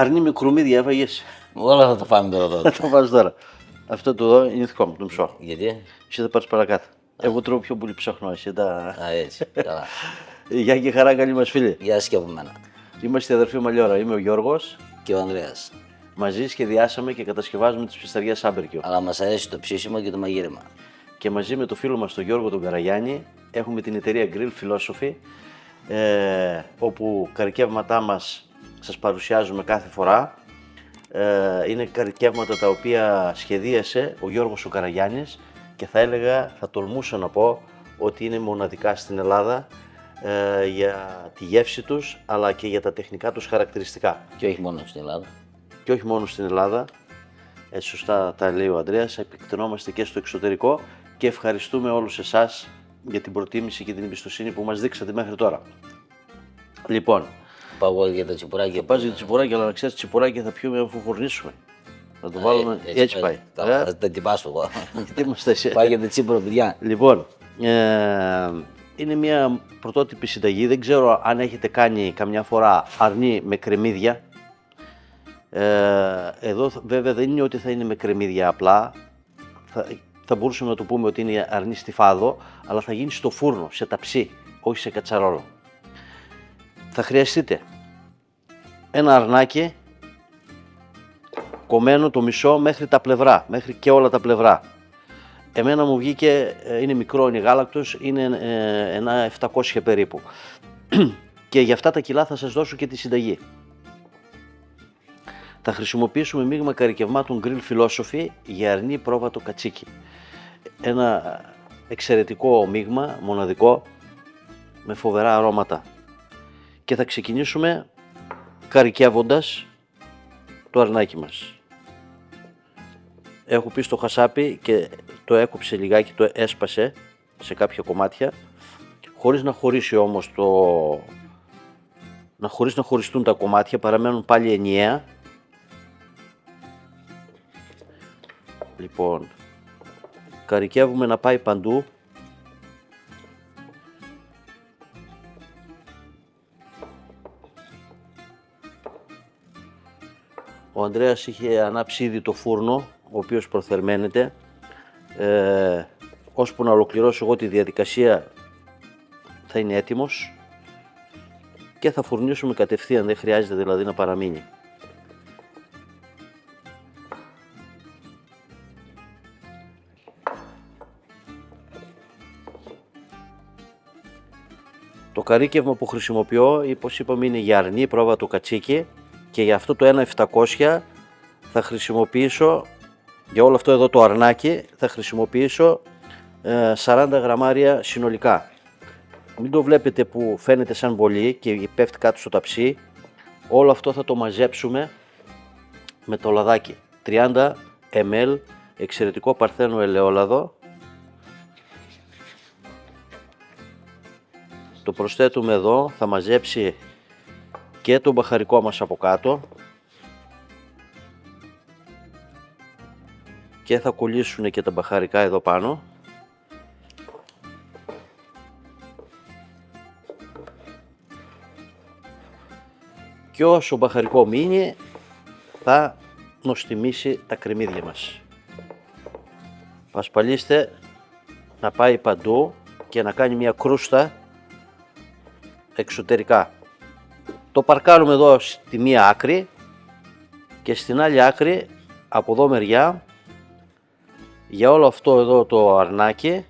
Αρνί με κρούμιδια έφαγες. Όλα θα τα φάμε τώρα εδώ. Θα το βάζω τώρα. Αυτό το εδώ είναι δικό μου, το μισό. Γιατί? Εσύ θα πάρεις παρακάτω. Εγώ τρώω πιο πολύ ψάχνω, εσύ τα... Α, έτσι. Καλά. Γεια και χαρά, καλή μας φίλη. Γεια σας και από μένα. Είμαστε αδερφοί Μαλλιόρα. Είμαι ο Γιώργος. Και ο Ανδρέας. Μαζί σχεδιάσαμε και κατασκευάζουμε τις ψισταριές Άμπερκιο. Αλλά μας αρέσει το ψήσιμο και το μαγείρεμα. Και μαζί με το φίλο μας τον Γιώργο τον Καραγιάννη έχουμε την εταιρεία Grill Philosophy, όπου καρικεύματά μας σας παρουσιάζουμε κάθε φορά. Είναι καρικεύματα τα οποία σχεδίασε ο Γιώργος ο Καραγιάννης και θα έλεγα, θα τολμούσα να πω ότι είναι μοναδικά στην Ελλάδα για τη γεύση τους αλλά και για τα τεχνικά τους χαρακτηριστικά. Και όχι μόνο στην Ελλάδα. Και όχι μόνο στην Ελλάδα, σωστά τα λέει ο Ανδρέας, επεκτενόμαστε και στο εξωτερικό και ευχαριστούμε όλους εσάς για την προτίμηση και την εμπιστοσύνη που μας δείξατε μέχρι τώρα. Λοιπόν, Πάω εγώ για τα τσιπουράκια. πας για το τσιπουράκι, αλλά να ξέρεις τσιπουράκι θα πιούμε αφού φουρνίσουμε. Θα το βάλουμε, έτσι πάει. Θα τα τυπάσω εγώ. Τι είμαστε εσύ. Πάει για τα τσίπουρα, παιδιά. Λοιπόν, είναι μια πρωτότυπη συνταγή, δεν ξέρω αν έχετε κάνει καμιά φορά αρνί με κρεμμύδια. Εδώ βέβαια δεν είναι ότι θα είναι με κρεμμύδια απλά, θα μπορούσαμε να το πούμε ότι είναι αρνί στη φάδο, αλλά θα γίνει στο φούρνο, σε ταψί, όχι σε κατσαρόλο. Θα χρειαστείτε ένα αρνάκι κομμένο το μισό μέχρι τα πλευρά, μέχρι και όλα τα πλευρά. Εμένα μου βγήκε, είναι μικρό, είναι γάλακτος, είναι ένα 700 περίπου. Και για αυτά τα κιλά θα σας δώσω και τη συνταγή. Θα χρησιμοποιήσουμε μείγμα καρικευμάτων Grill Philosophy για αρνί πρόβατο κατσίκι. Ένα εξαιρετικό μείγμα, μοναδικό, με φοβερά αρώματα. Και θα ξεκινήσουμε καρικεύοντας το αρνάκι μας. Έχω πει στο χασάπι και το έκοψε λιγάκι, το έσπασε σε κάποια κομμάτια, χωρίς να χωρίσει όμως χωρίς να χωριστούν τα κομμάτια, παραμένουν πάλι ενιαία. Λοιπόν, καρικεύουμε να πάει παντού. Ο Ανδρέας είχε ανάψει ήδη το φούρνο, ο οποίος προθερμαίνεται. Ώσπου να ολοκληρώσω εγώ τη διαδικασία θα είναι έτοιμος και θα φουρνίσουμε κατευθείαν, δεν χρειάζεται δηλαδή να παραμείνει. Το καρίκευμα που χρησιμοποιώ, όπως είπαμε, είναι για αρνί πρόβατο κατσίκι και για αυτό το 1.700 θα χρησιμοποιήσω, για όλο αυτό εδώ το αρνάκι, θα χρησιμοποιήσω 40 γραμμάρια συνολικά. Μην το βλέπετε που φαίνεται σαν πολύ και πέφτει κάτω στο ταψί. Όλο αυτό θα το μαζέψουμε με το λαδάκι. 30 ml εξαιρετικό παρθένο ελαιόλαδο. Το προσθέτουμε εδώ, θα μαζέψει και το μπαχαρικό μας από κάτω και θα κολλήσουν και τα μπαχαρικά εδώ πάνω. Και όσο μπαχαρικό μείνει θα νοστιμήσει τα κρεμμύδια μας. Πασπαλίστε να πάει παντού και να κάνει μια κρούστα εξωτερικά. Το παρκάρουμε εδώ στη μία άκρη και στην άλλη άκρη από εδώ μεριά, για όλο αυτό εδώ το αρνάκι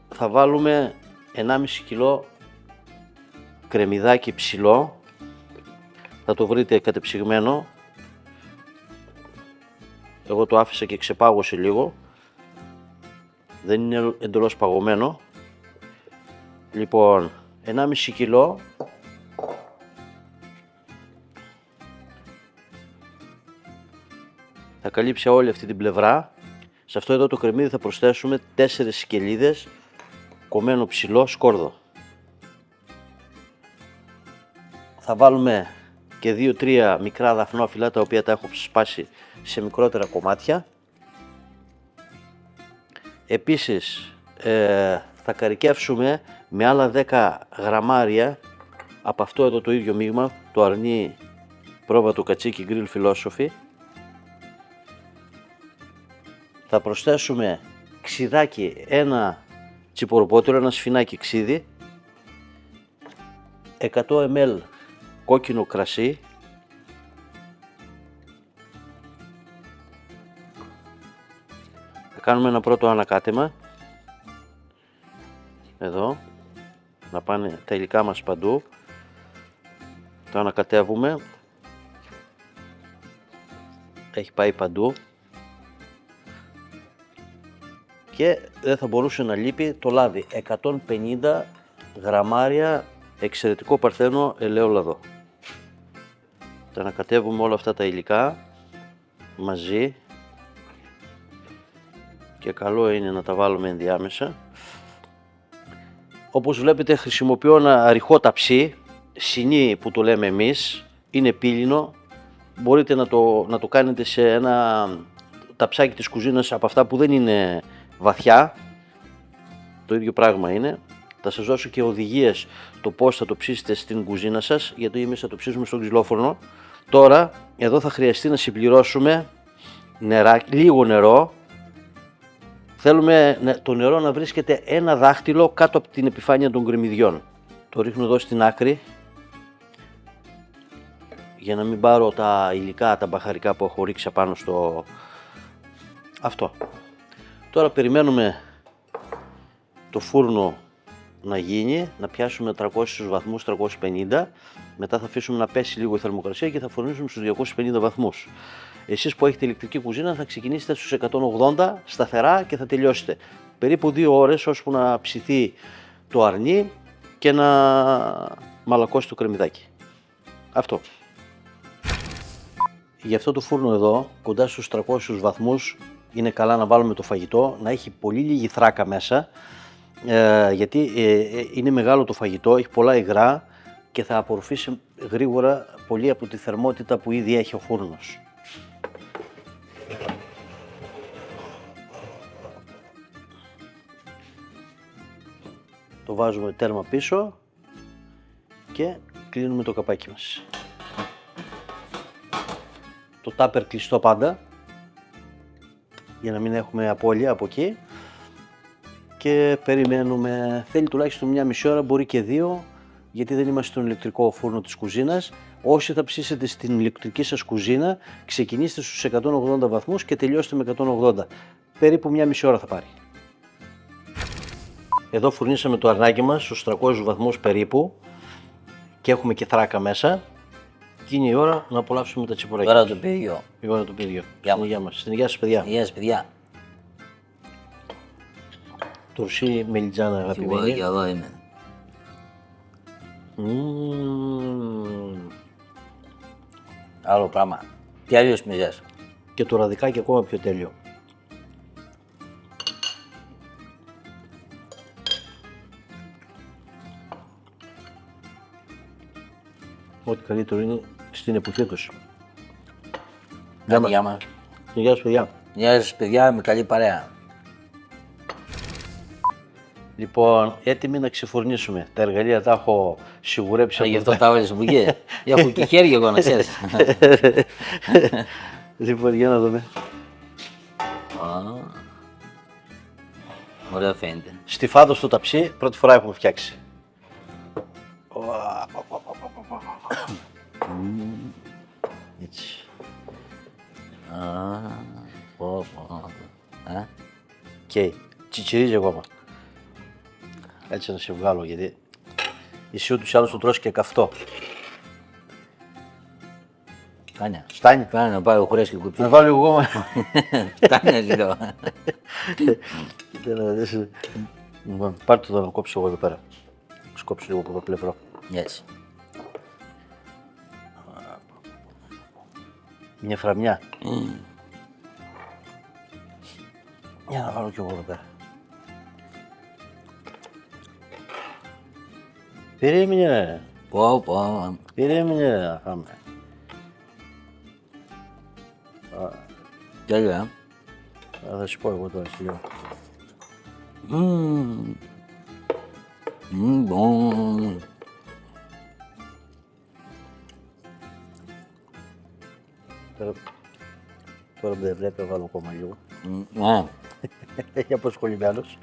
θα βάλουμε 1,5 κιλό κρεμμυδάκι ψηλό. Θα το βρείτε κατεψυγμένο. Εγώ το άφησα και ξεπάγωσε λίγο. Δεν είναι εντελώς παγωμένο. Λοιπόν, 1,5 κιλό θα καλύψει όλη αυτή την πλευρά. Σε αυτό εδώ το κρεμμύδι θα προσθέσουμε 4 σκελίδες κομμένο ψηλό σκόρδο. Θα βάλουμε και 2-3 μικρά δαφνόφυλλα, τα οποία τα έχω σπάσει σε μικρότερα κομμάτια. Επίσης θα καρικεύσουμε με άλλα 10 γραμμάρια από αυτό εδώ το ίδιο μείγμα, το αρνί πρόβα του κατσίκι Grill Philosophy. Θα προσθέσουμε ξιδάκι, ένα τσιποροπότηρο, ένα σφινάκι ξίδι, 100 ml κόκκινο κρασί, θα κάνουμε ένα πρώτο ανακάτεμα, εδώ, να πάνε τα υλικά μας παντού, το ανακατεύουμε, έχει πάει παντού και δεν θα μπορούσε να λείπει το λάδι, 150 γραμμάρια εξαιρετικό παρθένο ελαιόλαδο. Τα ανακατεύουμε όλα αυτά τα υλικά μαζί και καλό είναι να τα βάλουμε ενδιάμεσα. Όπως βλέπετε χρησιμοποιώ ένα αριχό ταψί, σινί που το λέμε εμείς, είναι πύλινο, μπορείτε να το κάνετε σε ένα ταψάκι της κουζίνας από αυτά που δεν είναι βαθιά, το ίδιο πράγμα είναι. Θα σας δώσω και οδηγίες το πώς θα το ψήσετε στην κουζίνα σας, γιατί εμείς θα το ψήσουμε στον ξυλόφουρνο. Τώρα εδώ θα χρειαστεί να συμπληρώσουμε λίγο νερό. Θέλουμε το νερό να βρίσκεται ένα δάχτυλο κάτω από την επιφάνεια των γκρεμιδιών. Το ρίχνω εδώ στην άκρη για να μην πάρω τα υλικά, τα μπαχαρικά που έχω ρίξει απάνω στο αυτό. Τώρα περιμένουμε το φούρνο να γίνει, να πιάσουμε 300 βαθμούς, 350, μετά θα αφήσουμε να πέσει λίγο η θερμοκρασία και θα φουρνίσουμε στους 250 βαθμούς. Εσείς που έχετε ηλεκτρική κουζίνα θα ξεκινήσετε στους 180 σταθερά και θα τελειώσετε. Περίπου 2 ώρες ώσπου να ψηθεί το αρνί και να μαλακώσει το κρεμμυδάκι. Αυτό. Για αυτό το φούρνο εδώ, κοντά στους 300 βαθμούς, είναι καλά να βάλουμε το φαγητό, να έχει πολύ λίγη θράκα μέσα, γιατί είναι μεγάλο το φαγητό, έχει πολλά υγρά και θα απορροφήσει γρήγορα πολύ από τη θερμότητα που ήδη έχει ο φούρνος. Το βάζουμε τέρμα πίσω και κλείνουμε το καπάκι μας. Το τάπερ κλειστό πάντα, για να μην έχουμε απώλεια από εκεί, και περιμένουμε. Θέλει τουλάχιστον μια μισή ώρα, μπορεί και 2, γιατί δεν είμαστε στον ηλεκτρικό φούρνο της κουζίνας. Όσοι θα ψήσετε στην ηλεκτρική σας κουζίνα, ξεκινήστε στους 180 βαθμούς και τελειώστε με 180. Περίπου μια μισή ώρα θα πάρει. Εδώ φουρνίσαμε το αρνάκι μας στους 300 βαθμούς περίπου και έχουμε και θράκα μέσα. Και είναι η ώρα να απολαύσουμε τα τσιπουράκια. Τώρα το πήγιο. Η ώρα του πίδιου. Γεια Στην υγεία μας. Στην υγεία σας, παιδιά. Γεια σας, παιδιά. Τουρσί μελιτζάνα, Εγώ αγαπημένη. και εδώ είμαι. Άλλο πράγμα. Τι αλλιώς μυζές. Και το ραδικάκι ακόμα πιο τέλειο. Ό,τι καλύτερο είναι στην εποχή τους. Γεια μας. Γεια σας, παιδιά. Γεια σας, παιδιά, με καλή παρέα. Λοιπόν, έτοιμοι να ξεφουρνίσουμε. Τα εργαλεία τα έχω σιγουρέψει. Γι' αυτό τα έβαλες μπουκέ. Έχω και χέρια εγώ να ξέρεις. Λοιπόν, για να δούμε. Ωραία φαίνεται. Στιφάδο στο ταψί, πρώτη φορά έχουμε φτιάξει. Έτσι. Και τσιτσιρίζει ακόμα. Έτσι να σε βγάλω, γιατί εσύ ούτως ή άλλως το τρως και καυτό. Τάνια. Φτάνει. Πάνε να πάει ο χωρές και κουπί. Να βάλω εγώ. Τάνια ζητώ. Κοίτα να δεις. Λοιπόν, πάρ' το εδώ να κόψω εγώ εδώ πέρα. Σκόψω λίγο από το πλευρό. Έτσι. Μια φραμιά. Για να βάλω κι εγώ εδώ πέρα. Περίμενε. Πω, πω. Περίμενε να φάμε. Τέλεια. Θα σου πω εγώ τώρα στη λίγο. Bon. Τώρα που δεν βλέπει, θα βάλω ακόμα λίγο. Ναι. Έχει αποσχολημένος.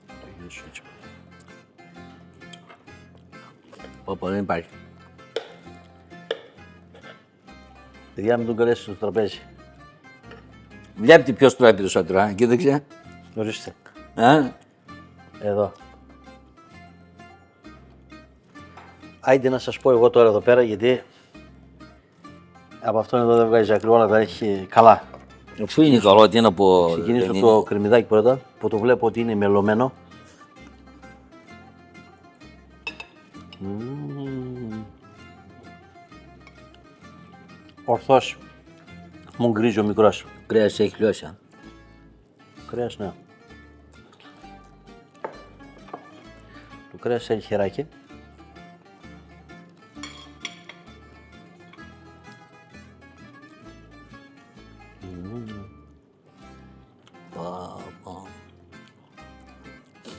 Το γυρίσω έτσι. Πω, δεν υπάρχει. Παιδιά, μην τον καλέσει στο τραπέζι. Βλέπει ποιος τρώει περισσότερο, κοίταξε. Ορίστε. Εδώ. Άιντε να σας πω εγώ τώρα εδώ πέρα, γιατί από αυτόν εδώ δεν βγάζει άκρη, όλα τα έχει καλά. Αφού είναι καλό, τι να πω. Ξεκινήσω δεν το είναι. κρεμμυδάκι πρώτα, που το βλέπω ότι είναι μελωμένο. Ορθός. Μου γκρίζει ο μικρός. Κρέας έχει λιώσει. Κρέας, ναι. Το κρέας έχει χεράκι.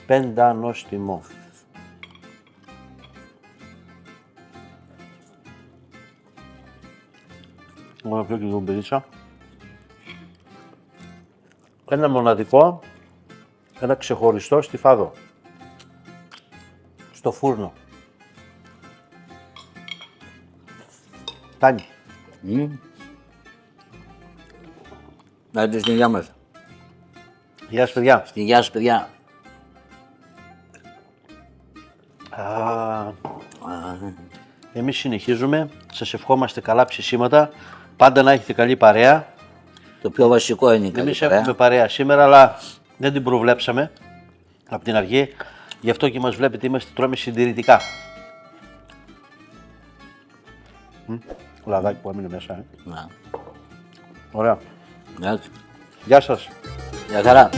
Πεντανόστιμο. Εγώ να πιω και λίγο μπυρίτσα. Ένα μοναδικό, ένα ξεχωριστό στιφάδο. Στο φούρνο. Φτάνει. Να έρθει στην υγεία μας. Γεια σας παιδιά. Στην υγεία σας, παιδιά. Εμείς συνεχίζουμε. Σας ευχόμαστε καλά ψησίματα. Πάντα να έχετε καλή παρέα. Το πιο βασικό είναι η καλή Εμείς παρέα. έχουμε παρέα σήμερα, αλλά δεν την προβλέψαμε από την αρχή. Γι' αυτό και μας βλέπετε, τρώμε συντηρητικά. Λαδάκι που έμεινε μέσα. Να. Ωραία. Εντάξει. Γεια σας. Γεια χαρά.